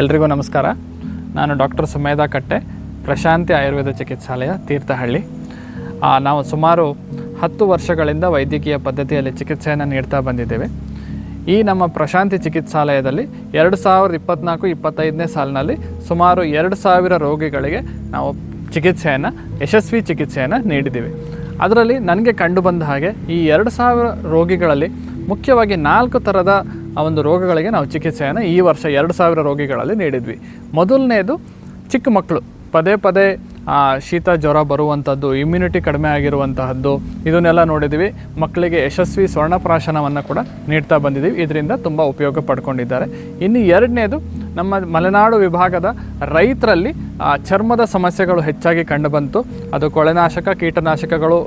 ಎಲ್ರಿಗೂ ನಮಸ್ಕಾರ. ನಾನು ಡಾಕ್ಟರ್ ಸುಮೇಧಾ ಕಟ್ಟೆ, ಪ್ರಶಾಂತಿ ಆಯುರ್ವೇದ ಚಿಕಿತ್ಸಾಲಯ, ತೀರ್ಥಹಳ್ಳಿ. ನಾವು ಸುಮಾರು 10 ವರ್ಷಗಳಿಂದ ವೈದ್ಯಕೀಯ ಪದ್ಧತಿಯಲ್ಲಿ ಚಿಕಿತ್ಸೆಯನ್ನು ನೀಡ್ತಾ ಬಂದಿದ್ದೇವೆ. ಈ ನಮ್ಮ ಪ್ರಶಾಂತಿ ಚಿಕಿತ್ಸಾಲಯದಲ್ಲಿ 2024-25ನೇ ಸಾಲಿನಲ್ಲಿ ಸುಮಾರು 2000 ರೋಗಿಗಳಿಗೆ ನಾವು ಯಶಸ್ವಿ ಚಿಕಿತ್ಸೆಯನ್ನು ನೀಡಿದ್ದೀವಿ. ಅದರಲ್ಲಿ ನನಗೆ ಕಂಡುಬಂದ ಹಾಗೆ ಈ 2000 ರೋಗಿಗಳಲ್ಲಿ ಮುಖ್ಯವಾಗಿ 4 ಥರದ ಒಂದು ರೋಗಗಳಿಗೆ ನಾವು ಚಿಕಿತ್ಸೆಯನ್ನು ಈ ವರ್ಷ 2000 ರೋಗಿಗಳಲ್ಲಿ ನೀಡಿದ್ವಿ. ಮೊದಲನೇದು ಚಿಕ್ಕ ಮಕ್ಕಳು, ಪದೇ ಪದೇ ಶೀತ ಜ್ವರ ಬರುವಂಥದ್ದು, ಇಮ್ಯುನಿಟಿ ಕಡಿಮೆ ಆಗಿರುವಂತಹದ್ದು, ಇದನ್ನೆಲ್ಲ ನೋಡಿದ್ದೀವಿ. ಮಕ್ಕಳಿಗೆ ಯಶಸ್ವಿ ಸ್ವರ್ಣಪ್ರಾಶನವನ್ನು ಕೂಡ ನೀಡ್ತಾ ಬಂದಿದ್ದೀವಿ. ಇದರಿಂದ ತುಂಬ ಉಪಯೋಗ ಪಡ್ಕೊಂಡಿದ್ದಾರೆ. ಇನ್ನು ಎರಡನೇದು, ನಮ್ಮ ಮಲೆನಾಡು ವಿಭಾಗದ ರೈತರಲ್ಲಿ ಚರ್ಮದ ಸಮಸ್ಯೆಗಳು ಹೆಚ್ಚಾಗಿ ಕಂಡುಬಂತು. ಅದು ಕೊಳೆನಾಶಕ, ಕೀಟನಾಶಕಗಳು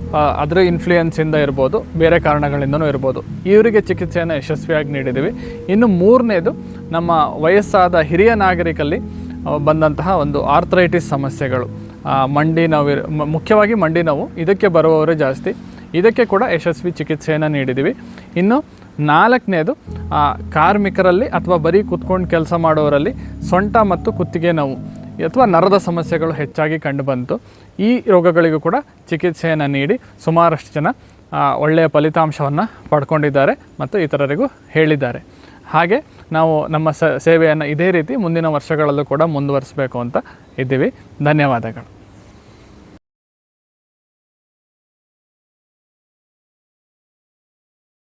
ಅದರ ಇನ್ಫ್ಲೂಯೆನ್ಸಿಂದ ಇರ್ಬೋದು, ಬೇರೆ ಕಾರಣಗಳಿಂದನೂ ಇರ್ಬೋದು. ಇವರಿಗೆ ಚಿಕಿತ್ಸೆಯನ್ನು ಯಶಸ್ವಿಯಾಗಿ ನೀಡಿದ್ದೀವಿ. ಇನ್ನು ಮೂರನೇದು, ನಮ್ಮ ವಯಸ್ಸಾದ ಹಿರಿಯ ನಾಗರಿಕರಲ್ಲಿ ಬಂದಂತಹ ಒಂದು ಆರ್ಥರೈಟಿಸ್ ಸಮಸ್ಯೆಗಳು, ಮಂಡಿ ನೋವು, ಮುಖ್ಯವಾಗಿ ಮಂಡಿ ನೋವು, ಇದಕ್ಕೆ ಬರುವವರೇ ಜಾಸ್ತಿ. ಇದಕ್ಕೆ ಕೂಡ ಯಶಸ್ವಿ ಚಿಕಿತ್ಸೆಯನ್ನು ನೀಡಿದ್ದೀವಿ. ಇನ್ನು 4ನೇದು, ಕಾರ್ಮಿಕರಲ್ಲಿ ಅಥವಾ ಬರೀ ಕೂತ್ಕೊಂಡು ಕೆಲಸ ಮಾಡೋರಲ್ಲಿ ಸೊಂಟ ಮತ್ತು ಕುತ್ತಿಗೆ ನೋವು ಅಥವಾ ನರದ ಸಮಸ್ಯೆಗಳು ಹೆಚ್ಚಾಗಿ ಕಂಡುಬಂತು. ಈ ರೋಗಗಳಿಗೂ ಕೂಡ ಚಿಕಿತ್ಸೆಯನ್ನು ನೀಡಿ ಸುಮಾರಷ್ಟು ಜನ ಒಳ್ಳೆಯ ಫಲಿತಾಂಶವನ್ನು ಪಡ್ಕೊಂಡಿದ್ದಾರೆ ಮತ್ತು ಇತರರಿಗೂ ಹೇಳಿದ್ದಾರೆ. ಹಾಗೆ ನಾವು ನಮ್ಮ ಸೇವೆಯನ್ನು ಇದೇ ರೀತಿ ಮುಂದಿನ ವರ್ಷಗಳಲ್ಲೂ ಕೂಡ ಮುಂದುವರಿಸಬೇಕು ಅಂತ ಇದ್ದೀವಿ. ಧನ್ಯವಾದಗಳು.